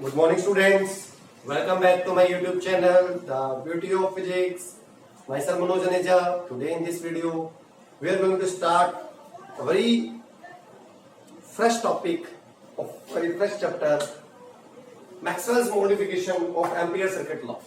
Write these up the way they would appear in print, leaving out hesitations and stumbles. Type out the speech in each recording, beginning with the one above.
Good morning, students. Welcome back to my YouTube channel, The Beauty of Physics. Myself Manoj Aneja. Today in this video, we are going to start a very fresh topic of very fresh chapter, Maxwell's modification of Ampere circuit law.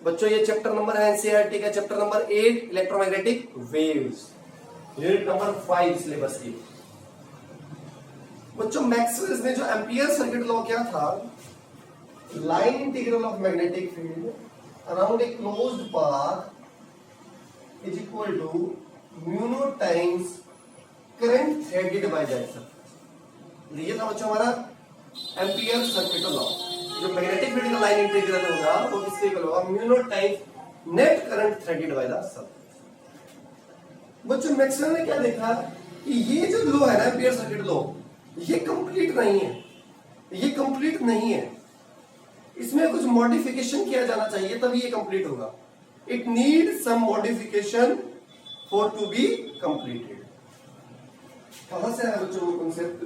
बच्चों ये chapter number है NCERT का chapter number 8 electromagnetic waves, unit number 5 syllabus की। बच्चों Maxwell ने जो ampere circuit law क्या था, line integral of magnetic field around a closed path is equal to mu naught times current threaded by that surface. ये था बच्चों हमारा एम्पियर सर्किट लॉ। जो मैग्नेटिक फील्ड का लाइन इंटीग्रल होगा वो किसके इक्वल होगा, mu naught times net current threaded by the surface. बच्चों मैक्सवेल ने क्या देखा कि ये जो लॉ है ना एम्पियर सर्किट लॉ, ये कंप्लीट नहीं है, ये कंप्लीट नहीं है, इसमें कुछ मॉडिफिकेशन किया जाना चाहिए तभी ये कंप्लीट होगा। It need some modification for to be completed. कहां से आया बच्चों वो concept?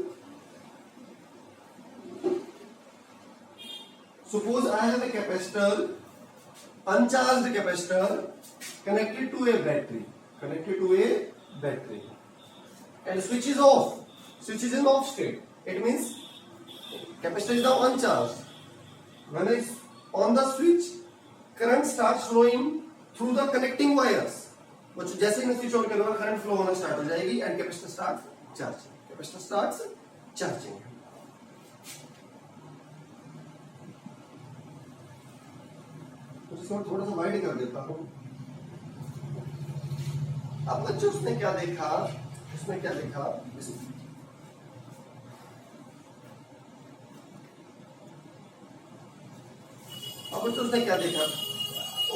Suppose I have a capacitor, uncharged capacitor connected to a battery and switch is off. Switch is in off state. It means capacitor is now uncharged. When it's on the switch, current starts flowing through the connecting wires. बच्चों जैसे ही मैं switch on करूंगा current flow होना start हो जाएगी and capacitor starts charging. Capacitor starts charging. तो इसको थोड़ा सा वाइड कर देता हूं। अब बच्चों उसने क्या देखा, उसने क्या देखा,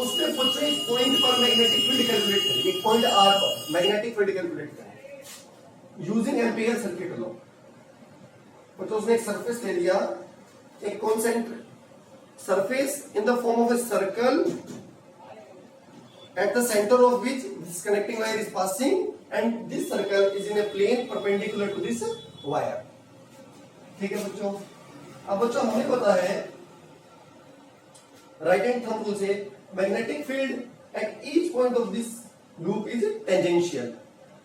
उसने बच्चों इस पॉइंट पर मैग्नेटिक फील्ड कैलकुलेट करी, एक पॉइंट आर पर मैग्नेटिक फील्ड कैलकुलेट करी यूजिंग एम्पियर सर्किट लॉ। बच्चों उसने एक सरफेस ले लिया, एक concentric surface in the form of a circle at the center of which this connecting wire is passing and this circle is in a plane perpendicular to this wire। ठीक है बच्चों। अब बच्चों हमें पता है राइट हैंड थंब रूल से magnetic field at each point of this loop is tangential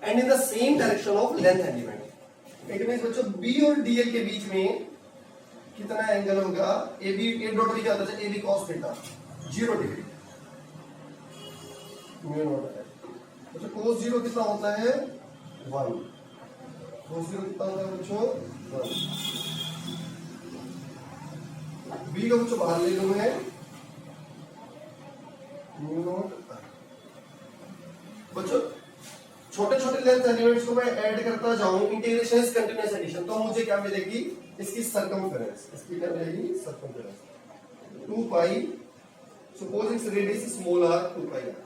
and in the same direction of length element. It means बच्चों बी और डीएल के बीच में कितना एंगल होगा, A B A dot B क्या होता है, A B cos theta 0 degree mu naught है। अच्छा cos 0 कितना होता है 1, cos 0 कितना होता है बच्चों 1। बी का बच्चों बाहर ले लूं मैं म्यू नॉट। बच्चों छोटे छोटे लेंथ एलिमेंट्स को मैं ऐड करता जाऊं, इंटीग्रेशन इज कंटीन्यूअस एडिशन, तो मुझे क्या मिलेगी, इसकी सर्कमफेरेंस, इसकी क्या मिलेगी circumference 2 pi. Suppose it's radius small r 2 pi r.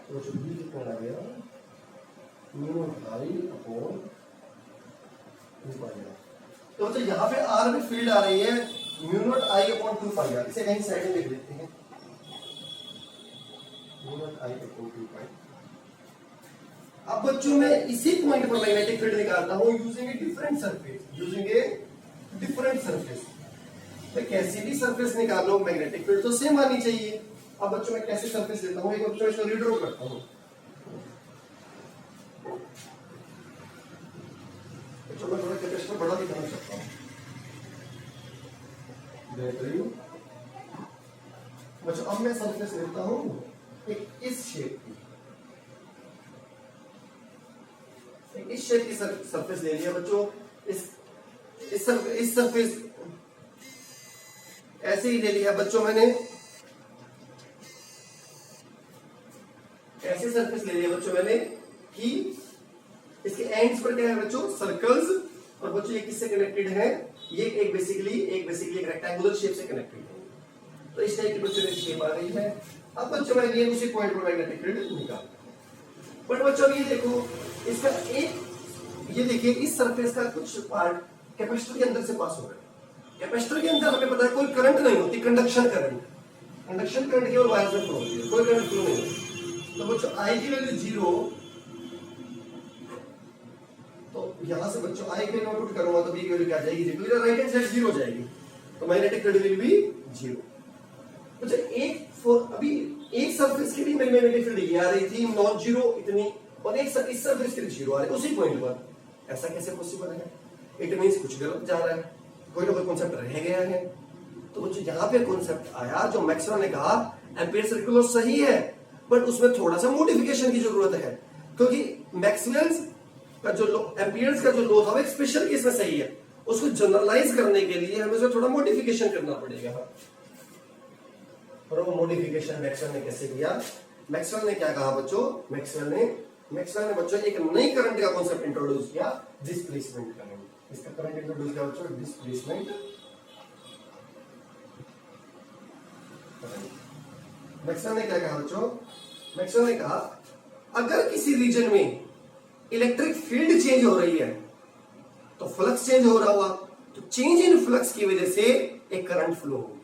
तो जो बी कितना आ गया mu naught I upon 2 pi r. तो बच्चों यहाँ पे आर में फील्ड आ रही है mu naught I upon 2 pi r, इसे कहीं साइड में लिख देते हैं mu naught I upon 2 pi. अब बच्चों मैं इसी पॉइंट पर मैग्नेटिक फील्ड निकालता हूँ यूजिंग ए डिफरेंट सरफेस। मैं कैसी भी सरफेस निकालो मैग्नेटिक फील्ड तो सेम आनी चाहिए। अब बच्चों मैं कैसे सरफेस लेता हूँ, एक बच्चों इसको रीड्रॉ करता हूँ। बच्चों मैं थोड़ा कैपेसिटर बड़ा दिखाना चाहता हूँ, बेहतरीन। बच्चों अब मैं सरफेस लेता हूँ एक इस शेप की, इस शेप की सरफेस ले लिया बच्चों। इस सरफेस ऐसे ही ले लिया बच्चों मैंने, ऐसे सरफेस ले लिया बच्चों मैंने कि इसके एंड्स पर क्या है बच्चों सर्कल्स, और बच्चों ये किससे कनेक्टेड है, ये एक बेसिकली एक रेक्टेंगुलर शेप से कनेक्टेड है। तो इस टाइप की बच्चों की शेप आ रही है। अब बच्चों मैं ये उसी पॉइंट पर मैग्नेटिक फील्ड निकाल। बट बच्चों ये देखो इसका एक, ये देखिए इस सरफेस का कुछ पार्ट कैपेसिटर के अंदर से पास हो रहा है। कैपेसिटर के अंदर हमें पता है कोई करंट नहीं होती, कंडक्शन करंट केवल वायर से फ्लो होती है, कोई करंट फ्लो नहीं होती। तो बच्चों आई की वैल्यू 0, तो यहां से बच्चों आई की वैल्यू पुट करूंगा तो बी की वैल्यू क्या आ जाएगी, zero, right hand side zero हो जाएगी, तो magnetic field will be zero. अच्छा अभी एक सरफेस के लिए मेरी मैग्नेटिक फील्ड ये आ रही थी नॉन जीरो इतनी, और एक इस सरफेस के लिए जीरो आ रही है उसी पॉइंट पर, ऐसा कैसे पॉसिबल है? इट मींस कुछ गलत जा रहा है, कोई ना कोई कॉन्सेप्ट रह गया है। तो बच्चों यहाँ पे कॉन्सेप्ट आया जो मैक्सवेल ने कहा एम्पियर सर्कुलर लॉ सही है, बट उसमें थोड़ा सा मॉडिफिकेशन की जरूरत है, क्योंकि मैक्सवेल का जो एम्पियर्स का जो लॉ था वो एक स्पेशल केस में सही है, उसको जनरलाइज करने के लिए हमें उसमें थोड़ा मॉडिफिकेशन करना पड़ेगा। और वो मॉडिफिकेशन मैक्सवेल ने कैसे किया? मैक्सवेल ने क्या कहा बच्चों? मैक्सवेल ने बच्चों एक नई करंट का कॉन्सेप्ट इंट्रोड्यूस किया, डिस्प्लेसमेंट करंट। इसका करंट इंट्रोड्यूस किया बच्चों, डिस्प्लेसमेंट। मैक्सवेल ने क्या कहा बच्चों? मैक्सवेल ने कहा अगर किसी रीजन में इलेक्ट्रिक फील्ड चेंज हो रही है तो फ्लक्स चेंज हो रहा हुआ, तो चेंज इन फ्लक्स की वजह से एक करंट फ्लो होगी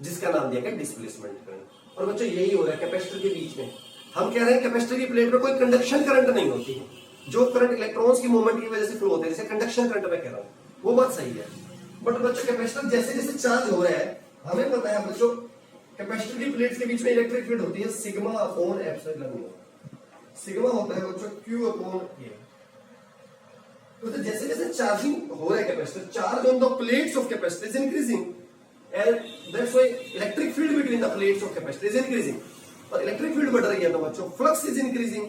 जिसका नाम दिया गया डिस्प्लेसमेंट करंट। और बच्चों यही हो रहा है कैपेसिटर के बीच में। हम कह रहे हैं कैपेसिटर की प्लेट में कोई कंडक्शन करंट नहीं होती है, जो करंट इलेक्ट्रॉन्स की मूवमेंट की वजह से फ्लो होते हैं, जैसे कंडक्शन करंट में कह रहा हूं, वो बात सही है। बट बच्चों कैपेसिटर जैसे जैसे चार्ज हो रहा है, हमें पता है बच्चों कैपेसिटर की प्लेट्स के बीच में इलेक्ट्रिक फील्ड होती है sigma upon epsilon not. Sigma होता है बच्चों क्यू अपॉन ए। तो जैसे जैसे चार्जिंग हो रहा है capacitor, charge on the plates of capacitor is increasing and that's why electric field between the plates of capacitor is increasing। और इलेक्ट्रिक फील्ड बढ़ रही है तो बच्चों flux is increasing,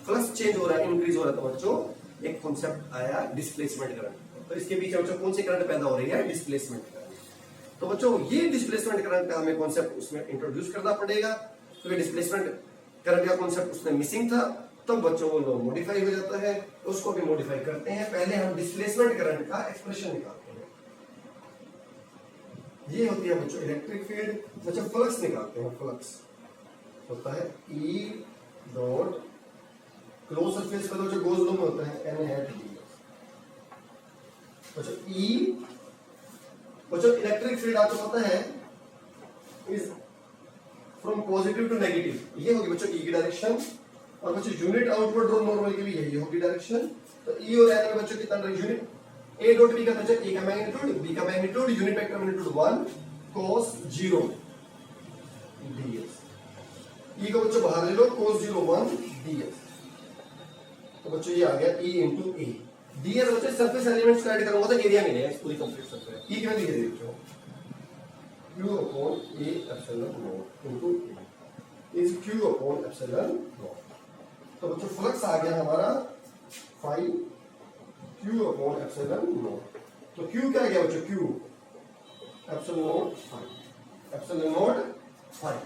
flux change हो रहा है, इंक्रीज हो रहा है, तो बच्चों एक कॉन्सेप्ट आया डिस्प्लेसमेंट करंट। तो इसके बीच में बच्चों कौन सी करंट पैदा हो रही है? Displacement current. तो बच्चों ये डिस्प्लेसमेंट करंट का हमें कॉन्सेप्ट उसमें इंट्रोड्यूस करना पड़ेगा, क्योंकि डिस्प्लेसमेंट करंट का कॉन्सेप्ट उसमें मिसिंग था। तो बच्चों वो लोग मॉडिफाई हो जाता है, उसको भी मॉडिफाई करते हैं। पहले हम डिस्प्लेसमेंट करंट का एक्सप्रेशन निकालते हैं, ये होती है बच्चों इलेक्ट्रिक फील्ड। बच्चों फ्लक्स निकालते हैं, फ्लक्स होता है E डॉट क्लोज सरफेस पर जो गोज में होता है N हैट D। बच्चों E बच्चों इलेक्ट्रिक फील्ड आपको पता है is from positive to negative, ये होगी बच्चों E की डायरेक्शन। और बच्चों यूनिट आउटवर्ड ड्रॉ नॉर्मल की भी यही होगी डायरेक्शन। तो E और N में बच्चों कितना यूनिट A डॉट B का बच्चों A का मैग्नीट्यूड, B का magnitude, unit vector magnitude 1 cos 0 ds। E को बच्चों बाहर ले लो, cos 0 1 ds। तो बच्चों ये आ गया E into A। ds बच्चों सरफेस एलिमेंट्स को ऐड करूंगा तो एरिया मिलेगा इस पूरी कंप्लीट सरफेस। E की वैल्यू ये दे दो Q upon A epsilon naught into A is Q upon epsilon naught। तो बच्चों फ्लक्स आ गया हमारा phi Q upon epsilon naught. तो Q क्या गया बच्चों? Q epsilon naught phi, epsilon naught phi.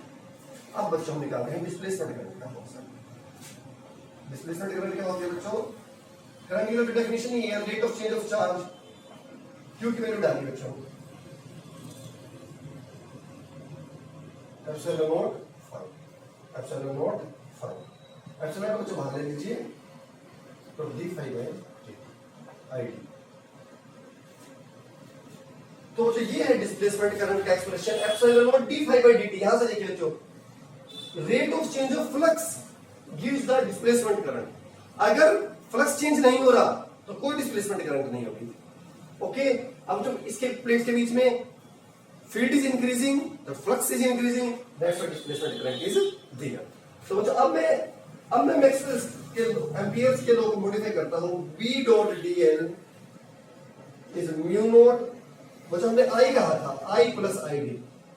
अब बच्चों हम निकालते हैं डिस्प्लेसमेंट करंट का कॉन्सेप्ट। डिस्प्लेसमेंट करंट क्या होती है बच्चों? करंट की डेफिनेशन ही है rate of change of charge. Q की वैल्यू डालिए बच्चों, epsilon naught phi, epsilon naught phi. Epsilon को बच्चों बाहर ले लीजिए, तो d फाई है आईडी। तो जो ये है डिस्प्लेसमेंट करंट का expression epsilon naught d phi by dt। यहां से देखिए बच्चों rate of change of flux gives the displacement current. अगर फ्लक्स चेंज नहीं हो रहा तो कोई डिस्प्लेसमेंट करंट नहीं होगी। ओके, अब जो इसके प्लेट्स के बीच में field is increasing, the flux is increasing, that's why displacement current is there. तो बच्चों अब मैं मैक्सवेल के एम्पियर्स के लॉ को मॉडिफाई करता हूं। B dot dl is mu naught. बच्चों हमने I कहा था I प्लस ID।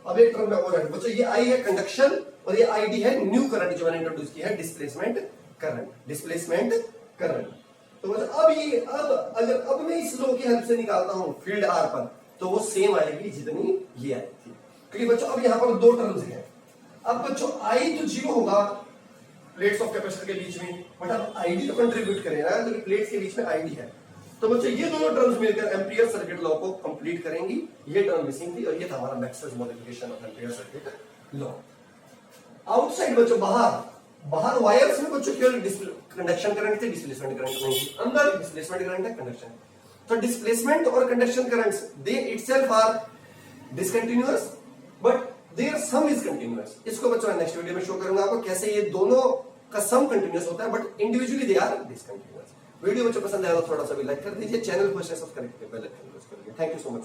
अब एक टर्म में और है बच्चों, ये I है कंडक्शन और ये ID है न्यू करंट जो मैंने इंट्रोड्यूस किया है डिस्प्लेसमेंट करंट। डिस्प्लेसमेंट करंट तो बच्चों अब मैं इस लॉ की हेल्प से निकालता हूं फील्ड R पर, तो वो सेम आएगी जितनी ये आई थी। क्योंकि बच्चों अब यहां पर दो टर्म्स हैं। अब बच्चों I तो 0 होगा प्लेट्स ऑफ कैपेसिटर के बीच में, बट अब आईडी तो कंट्रीब्यूट करेगा क्योंकि प्लेट्स के बीच में आईडी है। तो बच्चों ये दोनों टर्म्स मिलकर एम्पियर सर्किट लॉ को कंप्लीट करेंगी। ये टर्म मिसिंग थी और ये था हमारा Maxwell's modification of Ampere circuit law. Outside बच्चों बाहर वायर्स में बच्चों केवल कंडक्शन करंट थे, डिस्प्लेसमेंट करंट नहीं थी। अंदर डिस्प्लेसमेंट करंट है, कंडक्शन। तो डिस्प्लेसमेंट और conduction currents they itself are discontinuous but their sum is continuous. इसको बच्चों मैं नेक्स्ट वीडियो में शो करूंगा आपको कैसे ये दोनों का सम कंटिन्यूअस होता है but individually they are discontinuous. Video मुझे पसंद आया तो थोड़ा सा भी लाइक कर दीजिए, चैनल को सब्सक्राइब करके बेल आइकन प्रेस कर दीजिए। Thank you so much.